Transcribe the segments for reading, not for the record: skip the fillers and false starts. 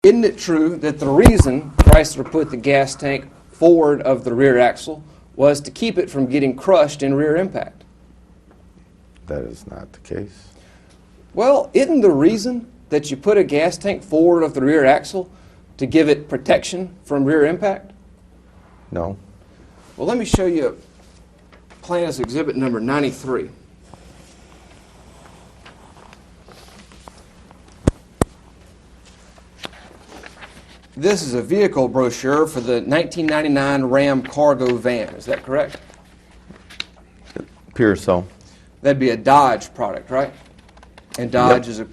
Isn't it true that the reason Chrysler put the gas tank forward of the rear axle was to keep it from getting crushed in rear impact? That is not the case. Well, isn't the reason that you put a gas tank forward of the rear axle to give it protection from rear impact? No. Well, let me show you Plaintiff's Exhibit number 93. This is a vehicle brochure for the 1999 Ram cargo van. Is that correct? It appears so. That'd be a Dodge product, right? And Dodge is a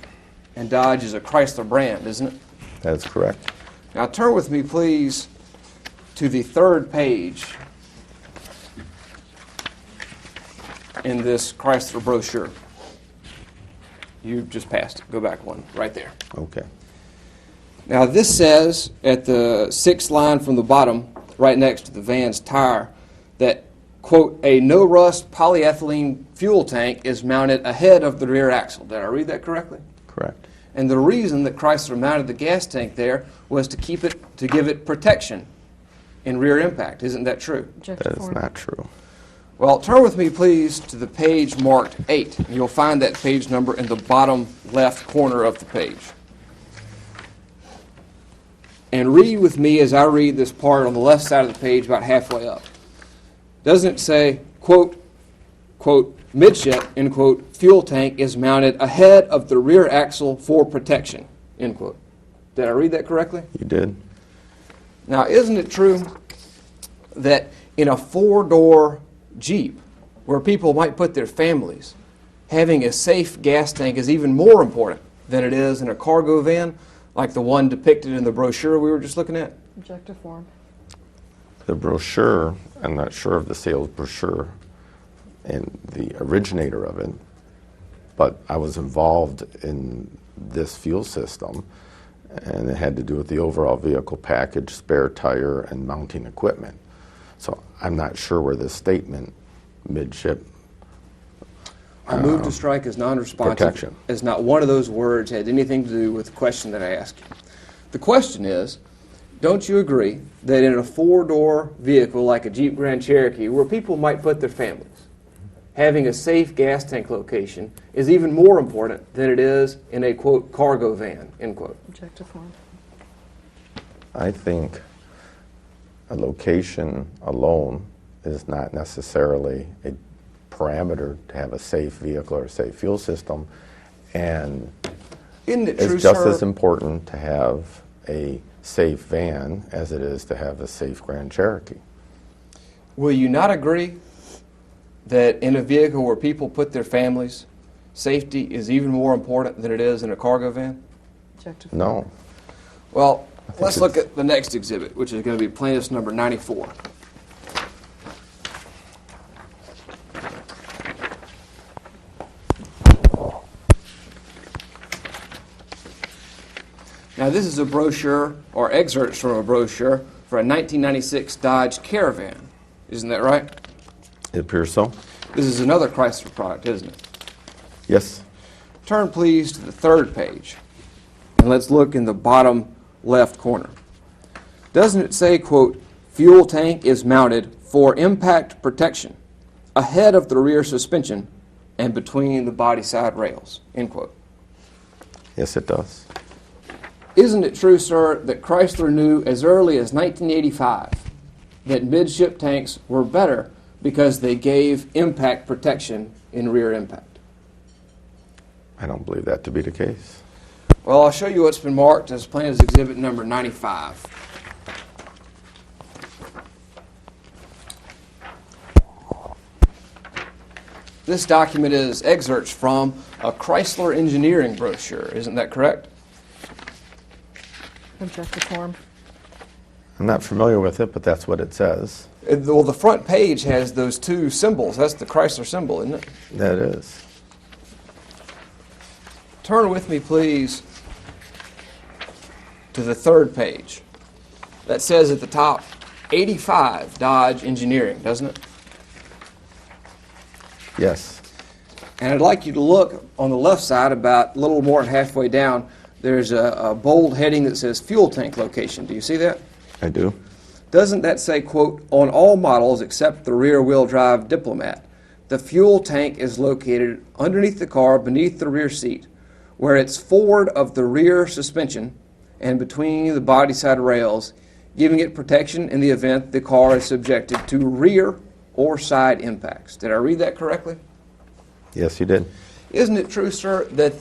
Chrysler brand, isn't it? That is correct. Now turn with me, please, to the third page in this Chrysler brochure. You just passed it. Go back one, right there. Okay. Now this says at the sixth line from the bottom, right next to the van's tire, that, quote, a no-rust polyethylene fuel tank is mounted ahead of the rear axle. Did I read that correctly? Correct. And the reason that Chrysler mounted the gas tank there was to give it protection in rear impact. Isn't that true? That is not true. Well, turn with me, please, to the page marked 8. And you'll find that page number in the bottom left corner of the page. And read with me as I read this part on the left side of the page about halfway up. Doesn't it say, quote, midship, end quote, fuel tank is mounted ahead of the rear axle for protection, end quote. Did I read that correctly? You did. Now, isn't it true that in a four-door Jeep, where people might put their families, having a safe gas tank is even more important than it is in a cargo van, like the one depicted in the brochure we were just looking at? Objective form. The brochure, I'm not sure of the sales brochure and the originator of it, but I was involved in this fuel system, and it had to do with the overall vehicle package, spare tire, and mounting equipment. So I'm not sure where this statement, midship, I move to strike as non-responsive, protection, as not one of those words had anything to do with the question that I asked you. The question is, don't you agree that in a four-door vehicle like a Jeep Grand Cherokee, where people might put their families, having a safe gas tank location is even more important than it is in a, quote, cargo van, end quote? Objective form. I think a location alone is not necessarily a parameter to have a safe vehicle or a safe fuel system, and Isn't it true, it's just sir? as important to have a safe van as it is to have a safe Grand Cherokee. Will you not agree that in a vehicle where people put their families, safety is even more important than it is in a cargo van? Objective form. No. Well, let's look at the next exhibit, which is going to be plaintiff's number 94. Now, this is a brochure, or excerpts from a brochure, for a 1996 Dodge Caravan. Isn't that right? It appears so. This is another Chrysler product, isn't it? Yes. Turn, please, to the third page, and let's look in the bottom left corner. Doesn't it say, quote, fuel tank is mounted for impact protection ahead of the rear suspension and between the body side rails, end quote? Yes, it does. Isn't it true, sir, that Chrysler knew as early as 1985 that midship tanks were better because they gave impact protection in rear impact? I don't believe that to be the case. Well, I'll show you what's been marked as plaintiff's exhibit number 95. This document is excerpts from a Chrysler engineering brochure. Isn't that correct? Objective form. I'm not familiar with it, but that's what it says. Well, the front page has those two symbols. That's the Chrysler symbol, isn't it? That is. Turn with me, please, to the third page. That says at the top, 85 Dodge Engineering, doesn't it? Yes. And I'd like you to look on the left side, about a little more than halfway down. there's a bold heading that says fuel tank location. Do you see that? I do. Doesn't that say, quote, on all models except the rear-wheel drive Diplomat, the fuel tank is located underneath the car beneath the rear seat, where it's forward of the rear suspension and between the body side rails, giving it protection in the event the car is subjected to rear or side impacts. Did I read that correctly? Yes, you did. Isn't it true, sir, that the